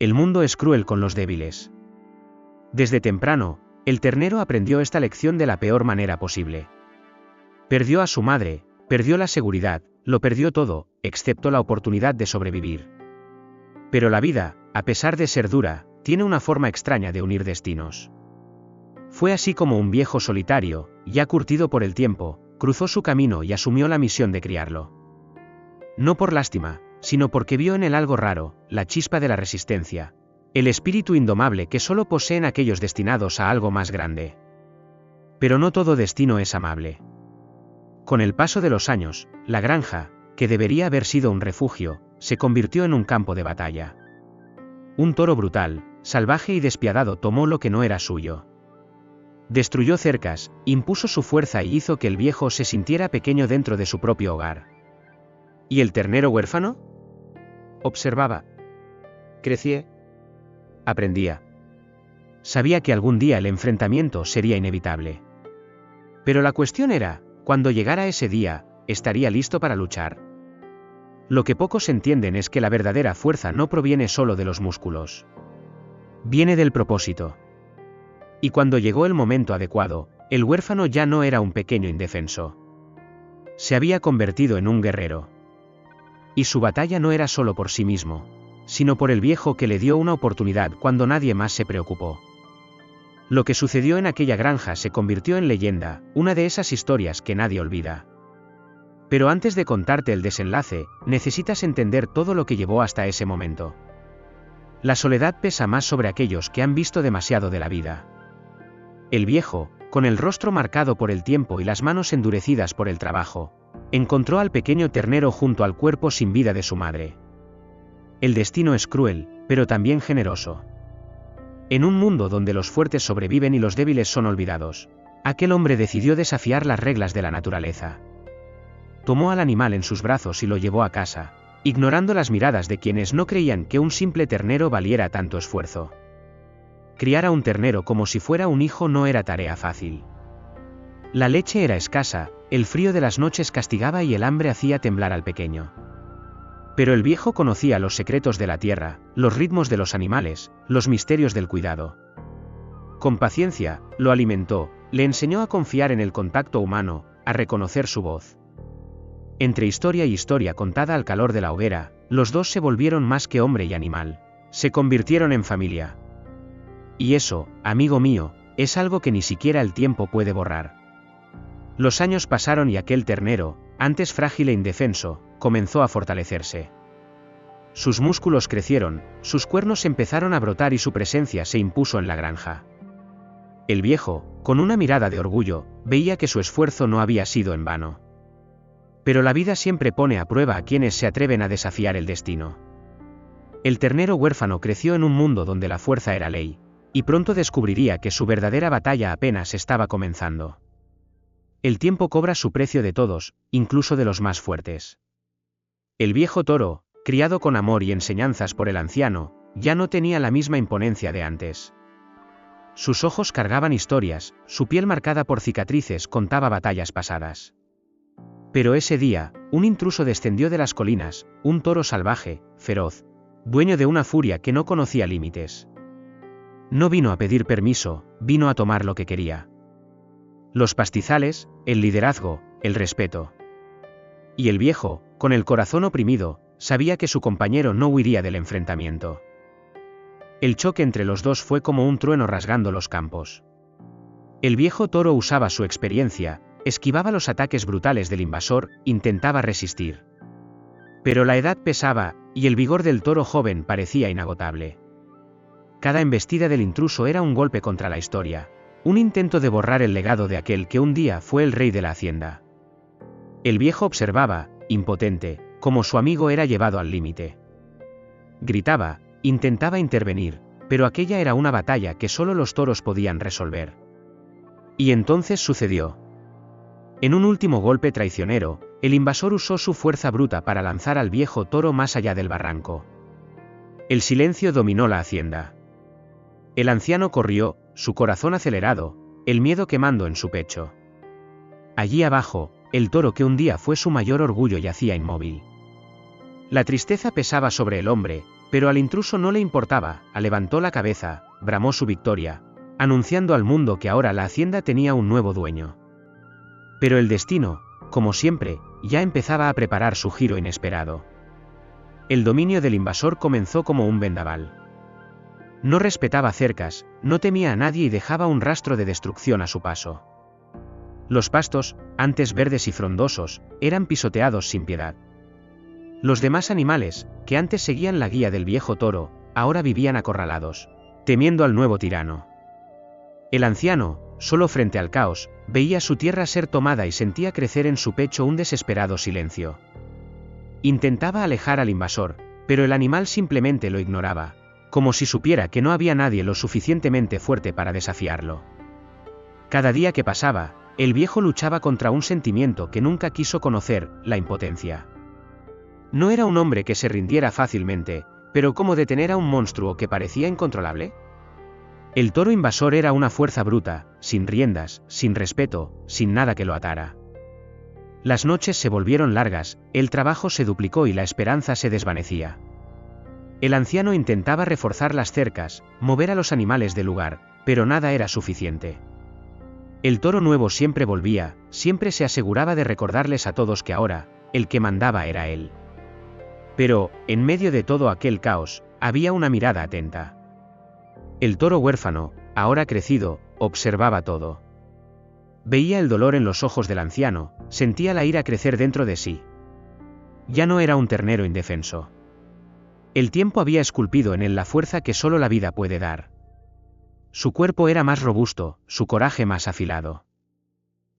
El mundo es cruel con los débiles. Desde temprano, el ternero aprendió esta lección de la peor manera posible. Perdió a su madre, perdió la seguridad, lo perdió todo, excepto la oportunidad de sobrevivir. Pero la vida, a pesar de ser dura, tiene una forma extraña de unir destinos. Fue así como un viejo solitario, ya curtido por el tiempo, cruzó su camino y asumió la misión de criarlo. No por lástima, sino porque vio en él algo raro, la chispa de la resistencia, el espíritu indomable que solo poseen aquellos destinados a algo más grande. Pero no todo destino es amable. Con el paso de los años, la granja, que debería haber sido un refugio, se convirtió en un campo de batalla. Un toro brutal, salvaje y despiadado tomó lo que no era suyo. Destruyó cercas, impuso su fuerza y hizo que el viejo se sintiera pequeño dentro de su propio hogar. ¿Y el ternero huérfano? Observaba. Crecía. Aprendía. Sabía que algún día el enfrentamiento sería inevitable. Pero la cuestión era, cuando llegara ese día, ¿estaría listo para luchar? Lo que pocos entienden es que la verdadera fuerza no proviene solo de los músculos. Viene del propósito. Y cuando llegó el momento adecuado, el huérfano ya no era un pequeño indefenso. Se había convertido en un guerrero. Y su batalla no era solo por sí mismo, sino por el viejo que le dio una oportunidad cuando nadie más se preocupó. Lo que sucedió en aquella granja se convirtió en leyenda, una de esas historias que nadie olvida. Pero antes de contarte el desenlace, necesitas entender todo lo que llevó hasta ese momento. La soledad pesa más sobre aquellos que han visto demasiado de la vida. El viejo, con el rostro marcado por el tiempo y las manos endurecidas por el trabajo, encontró al pequeño ternero junto al cuerpo sin vida de su madre. El destino es cruel, pero también generoso. En un mundo donde los fuertes sobreviven y los débiles son olvidados, aquel hombre decidió desafiar las reglas de la naturaleza. Tomó al animal en sus brazos y lo llevó a casa, ignorando las miradas de quienes no creían que un simple ternero valiera tanto esfuerzo. Criar a un ternero como si fuera un hijo no era tarea fácil. La leche era escasa, el frío de las noches castigaba y el hambre hacía temblar al pequeño. Pero el viejo conocía los secretos de la tierra, los ritmos de los animales, los misterios del cuidado. Con paciencia, lo alimentó, le enseñó a confiar en el contacto humano, a reconocer su voz. Entre historia y historia contada al calor de la hoguera, los dos se volvieron más que hombre y animal. Se convirtieron en familia. Y eso, amigo mío, es algo que ni siquiera el tiempo puede borrar. Los años pasaron y aquel ternero, antes frágil e indefenso, comenzó a fortalecerse. Sus músculos crecieron, sus cuernos empezaron a brotar y su presencia se impuso en la granja. El viejo, con una mirada de orgullo, veía que su esfuerzo no había sido en vano. Pero la vida siempre pone a prueba a quienes se atreven a desafiar el destino. El ternero huérfano creció en un mundo donde la fuerza era ley, y pronto descubriría que su verdadera batalla apenas estaba comenzando. El tiempo cobra su precio de todos, incluso de los más fuertes. El viejo toro, criado con amor y enseñanzas por el anciano, ya no tenía la misma imponencia de antes. Sus ojos cargaban historias, su piel marcada por cicatrices contaba batallas pasadas. Pero ese día, un intruso descendió de las colinas, un toro salvaje, feroz, dueño de una furia que no conocía límites. No vino a pedir permiso, vino a tomar lo que quería. Los pastizales, el liderazgo, el respeto. Y el viejo, con el corazón oprimido, sabía que su compañero no huiría del enfrentamiento. El choque entre los dos fue como un trueno rasgando los campos. El viejo toro usaba su experiencia, esquivaba los ataques brutales del invasor, intentaba resistir. Pero la edad pesaba, y el vigor del toro joven parecía inagotable. Cada embestida del intruso era un golpe contra la historia, un intento de borrar el legado de aquel que un día fue el rey de la hacienda. El viejo observaba, impotente, cómo su amigo era llevado al límite. Gritaba, intentaba intervenir, pero aquella era una batalla que solo los toros podían resolver. Y entonces sucedió. En un último golpe traicionero, el invasor usó su fuerza bruta para lanzar al viejo toro más allá del barranco. El silencio dominó la hacienda. El anciano corrió, su corazón acelerado, el miedo quemando en su pecho. Allí abajo, el toro que un día fue su mayor orgullo yacía inmóvil. La tristeza pesaba sobre el hombre, Pero al intruso no le importaba, levantó la cabeza, bramó su victoria, anunciando al mundo que ahora la hacienda tenía un nuevo dueño. Pero el destino, como siempre, ya empezaba a preparar su giro inesperado. El dominio del invasor comenzó como un vendaval. No respetaba cercas, no temía a nadie y dejaba un rastro de destrucción a su paso. Los pastos, antes verdes y frondosos, eran pisoteados sin piedad. Los demás animales, que antes seguían la guía del viejo toro, ahora vivían acorralados, temiendo al nuevo tirano. El anciano, solo frente al caos, veía su tierra ser tomada y sentía crecer en su pecho un desesperado silencio. Intentaba alejar al invasor, pero el animal simplemente lo ignoraba, como si supiera que no había nadie lo suficientemente fuerte para desafiarlo. Cada día que pasaba, el viejo luchaba contra un sentimiento que nunca quiso conocer, la impotencia. No era un hombre que se rindiera fácilmente, pero ¿cómo detener a un monstruo que parecía incontrolable? El toro invasor era una fuerza bruta, sin riendas, sin respeto, sin nada que lo atara. Las noches se volvieron largas, el trabajo se duplicó y la esperanza se desvanecía. El anciano intentaba reforzar las cercas, mover a los animales del lugar, pero nada era suficiente. El toro nuevo siempre volvía, siempre se aseguraba de recordarles a todos que ahora, el que mandaba era él. Pero, en medio de todo aquel caos, había una mirada atenta. El toro huérfano, ahora crecido, observaba todo. Veía el dolor en los ojos del anciano, sentía la ira crecer dentro de sí. Ya no era un ternero indefenso. El tiempo había esculpido en él la fuerza que solo la vida puede dar. Su cuerpo era más robusto, su coraje más afilado.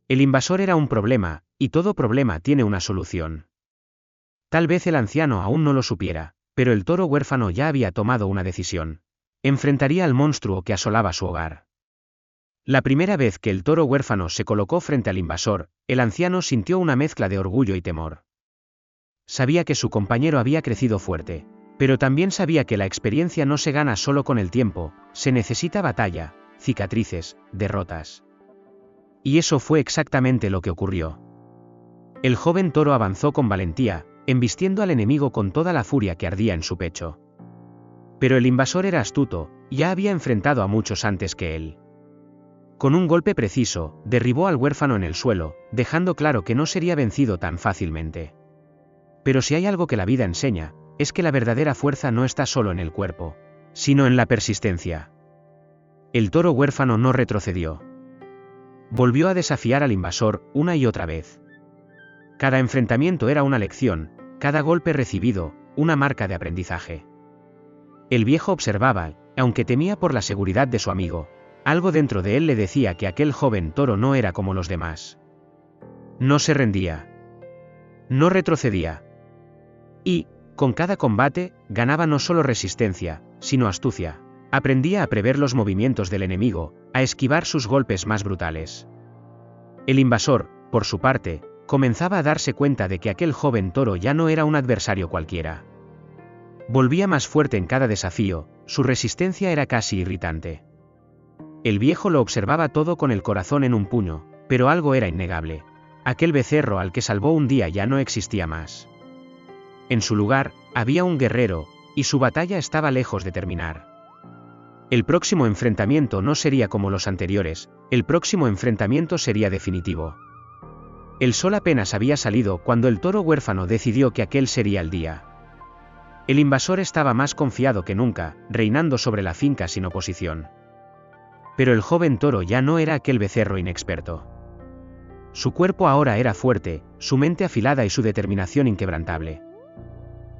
El invasor era un problema, y todo problema tiene una solución. Tal vez el anciano aún no lo supiera, pero el toro huérfano ya había tomado una decisión. Enfrentaría al monstruo que asolaba su hogar. La primera vez que el toro huérfano se colocó frente al invasor, el anciano sintió una mezcla de orgullo y temor. Sabía que su compañero había crecido fuerte, pero también sabía que la experiencia no se gana solo con el tiempo, se necesita batalla, cicatrices, derrotas. Y eso fue exactamente lo que ocurrió. El joven toro avanzó con valentía, embistiendo al enemigo con toda la furia que ardía en su pecho. Pero el invasor era astuto, ya había enfrentado a muchos antes que él. Con un golpe preciso, derribó al huérfano en el suelo, dejando claro que no sería vencido tan fácilmente. Pero si hay algo que la vida enseña, es que la verdadera fuerza no está solo en el cuerpo, sino en la persistencia. El toro huérfano no retrocedió. Volvió a desafiar al invasor, una y otra vez. Cada enfrentamiento era una lección, cada golpe recibido, una marca de aprendizaje. El viejo observaba, aunque temía por la seguridad de su amigo, algo dentro de él le decía que aquel joven toro no era como los demás. No se rendía. No retrocedía. Y, con cada combate, ganaba no solo resistencia, sino astucia. Aprendía a prever los movimientos del enemigo, a esquivar sus golpes más brutales. El invasor, por su parte, comenzaba a darse cuenta de que aquel joven toro ya no era un adversario cualquiera. Volvía más fuerte en cada desafío, su resistencia era casi irritante. El viejo lo observaba todo con el corazón en un puño, pero algo era innegable. Aquel becerro al que salvó un día ya no existía más. En su lugar, había un guerrero, y su batalla estaba lejos de terminar. El próximo enfrentamiento no sería como los anteriores, el próximo enfrentamiento sería definitivo. El sol apenas había salido cuando el toro huérfano decidió que aquel sería el día. El invasor estaba más confiado que nunca, reinando sobre la finca sin oposición. Pero el joven toro ya no era aquel becerro inexperto. Su cuerpo ahora era fuerte, su mente afilada y su determinación inquebrantable.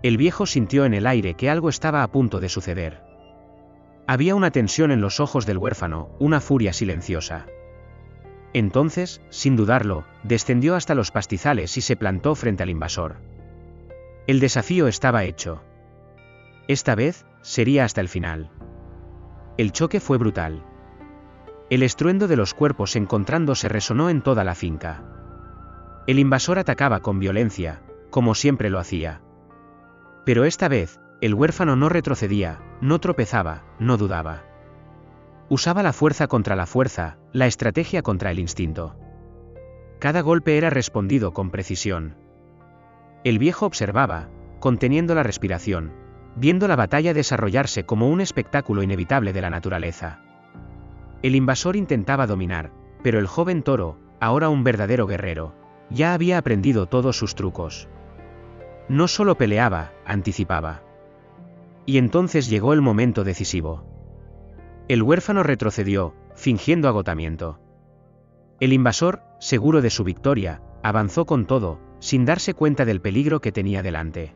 El viejo sintió en el aire que algo estaba a punto de suceder. Había una tensión en los ojos del huérfano, una furia silenciosa. Entonces, sin dudarlo, descendió hasta los pastizales y se plantó frente al invasor. El desafío estaba hecho. Esta vez, sería hasta el final. El choque fue brutal. El estruendo de los cuerpos encontrándose resonó en toda la finca. El invasor atacaba con violencia, como siempre lo hacía. Pero esta vez, el huérfano no retrocedía, no tropezaba, no dudaba. Usaba la fuerza contra la fuerza, la estrategia contra el instinto. Cada golpe era respondido con precisión. El viejo observaba, conteniendo la respiración, viendo la batalla desarrollarse como un espectáculo inevitable de la naturaleza. El invasor intentaba dominar, pero el joven toro, ahora un verdadero guerrero, ya había aprendido todos sus trucos. No solo peleaba, anticipaba. Y entonces llegó el momento decisivo. El huérfano retrocedió, fingiendo agotamiento. El invasor, seguro de su victoria, avanzó con todo, sin darse cuenta del peligro que tenía delante.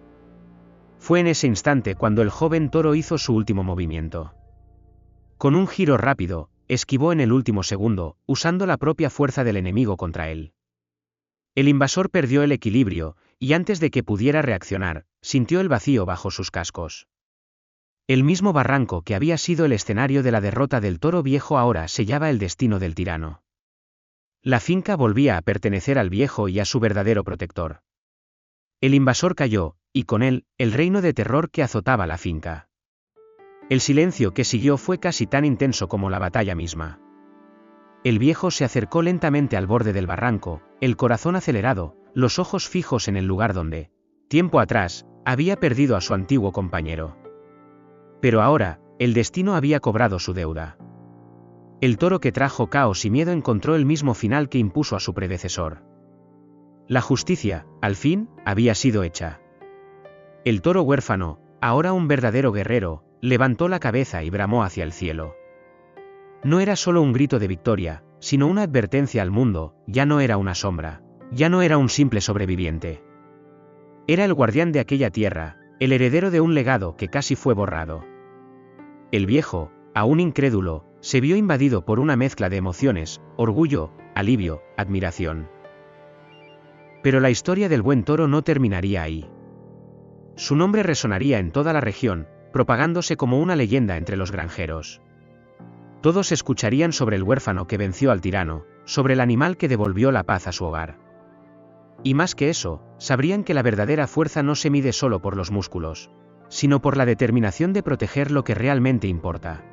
Fue en ese instante cuando el joven toro hizo su último movimiento. Con un giro rápido, esquivó en el último segundo, usando la propia fuerza del enemigo contra él. El invasor perdió el equilibrio, y antes de que pudiera reaccionar, sintió el vacío bajo sus cascos. El mismo barranco que había sido el escenario de la derrota del toro viejo ahora sellaba el destino del tirano. La finca volvía a pertenecer al viejo y a su verdadero protector. El invasor cayó, y con él, el reino de terror que azotaba la finca. El silencio que siguió fue casi tan intenso como la batalla misma. El viejo se acercó lentamente al borde del barranco, el corazón acelerado, los ojos fijos en el lugar donde, tiempo atrás, había perdido a su antiguo compañero. Pero ahora, el destino había cobrado su deuda. El toro que trajo caos y miedo encontró el mismo final que impuso a su predecesor. La justicia, al fin, había sido hecha. El toro huérfano, ahora un verdadero guerrero, levantó la cabeza y bramó hacia el cielo. No era solo un grito de victoria, sino una advertencia al mundo, ya no era una sombra, ya no era un simple sobreviviente. Era el guardián de aquella tierra, el heredero de un legado que casi fue borrado. El viejo, aún incrédulo, se vio invadido por una mezcla de emociones, orgullo, alivio, admiración. Pero la historia del buen toro no terminaría ahí. Su nombre resonaría en toda la región, propagándose como una leyenda entre los granjeros. Todos escucharían sobre el huérfano que venció al tirano, sobre el animal que devolvió la paz a su hogar. Y más que eso, sabrían que la verdadera fuerza no se mide solo por los músculos, sino por la determinación de proteger lo que realmente importa.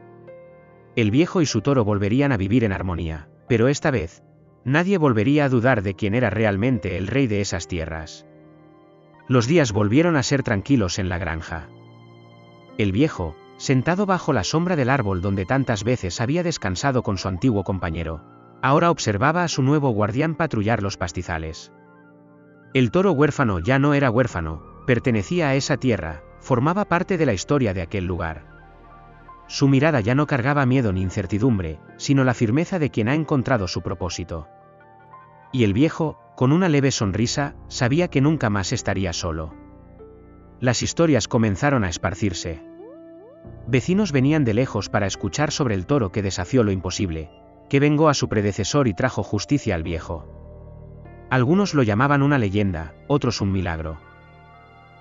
El viejo y su toro volverían a vivir en armonía, pero esta vez, nadie volvería a dudar de quién era realmente el rey de esas tierras. Los días volvieron a ser tranquilos en la granja. El viejo, sentado bajo la sombra del árbol donde tantas veces había descansado con su antiguo compañero, ahora observaba a su nuevo guardián patrullar los pastizales. El toro huérfano ya no era huérfano, pertenecía a esa tierra, formaba parte de la historia de aquel lugar. Su mirada ya no cargaba miedo ni incertidumbre, sino la firmeza de quien ha encontrado su propósito. Y el viejo, con una leve sonrisa, sabía que nunca más estaría solo. Las historias comenzaron a esparcirse. Vecinos venían de lejos para escuchar sobre el toro que desafió lo imposible, que vengó a su predecesor y trajo justicia al viejo. Algunos lo llamaban una leyenda, otros un milagro.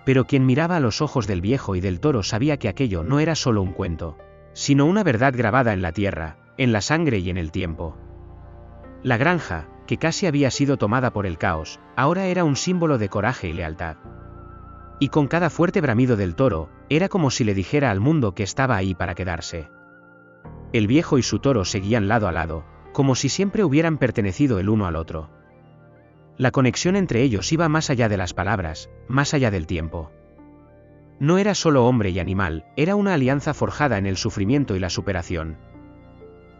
Pero quien miraba a los ojos del viejo y del toro sabía que aquello no era solo un cuento, sino una verdad grabada en la tierra, en la sangre y en el tiempo. La granja, que casi había sido tomada por el caos, ahora era un símbolo de coraje y lealtad. Y con cada fuerte bramido del toro, era como si le dijera al mundo que estaba ahí para quedarse. El viejo y su toro seguían lado a lado, como si siempre hubieran pertenecido el uno al otro. La conexión entre ellos iba más allá de las palabras, más allá del tiempo. No era solo hombre y animal, era una alianza forjada en el sufrimiento y la superación.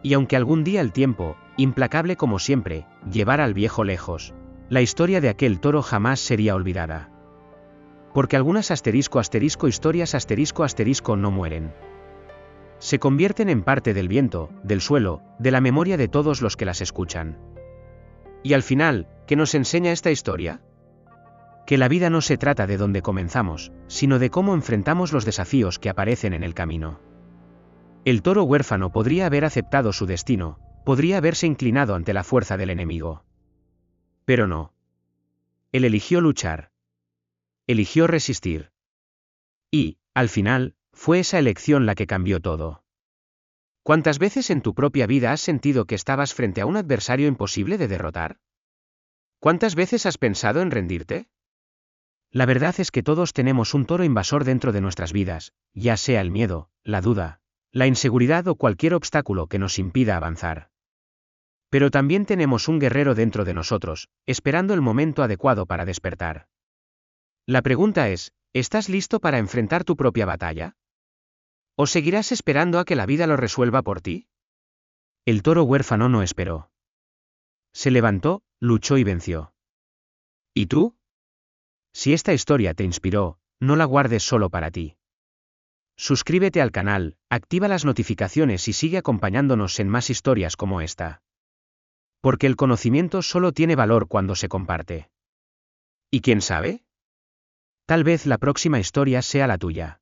Y aunque algún día el tiempo, implacable como siempre, llevara al viejo lejos, la historia de aquel toro jamás sería olvidada. Porque algunas historias no mueren. Se convierten en parte del viento, del suelo, de la memoria de todos los que las escuchan. Y al final, ¿qué nos enseña esta historia? Que la vida no se trata de dónde comenzamos, sino de cómo enfrentamos los desafíos que aparecen en el camino. El toro huérfano podría haber aceptado su destino, podría haberse inclinado ante la fuerza del enemigo. Pero no. Él eligió luchar. Eligió resistir. Y, al final, fue esa elección la que cambió todo. ¿Cuántas veces en tu propia vida has sentido que estabas frente a un adversario imposible de derrotar? ¿Cuántas veces has pensado en rendirte? La verdad es que todos tenemos un toro invasor dentro de nuestras vidas, ya sea el miedo, la duda, la inseguridad o cualquier obstáculo que nos impida avanzar. Pero también tenemos un guerrero dentro de nosotros, esperando el momento adecuado para despertar. La pregunta es, ¿Estás listo para enfrentar tu propia batalla? ¿O seguirás esperando a que la vida lo resuelva por ti? El toro huérfano no esperó. Se levantó, luchó y venció. ¿Y tú? Si esta historia te inspiró, no la guardes solo para ti. Suscríbete al canal, activa las notificaciones y sigue acompañándonos en más historias como esta. Porque el conocimiento solo tiene valor cuando se comparte. ¿Y quién sabe? Tal vez la próxima historia sea la tuya.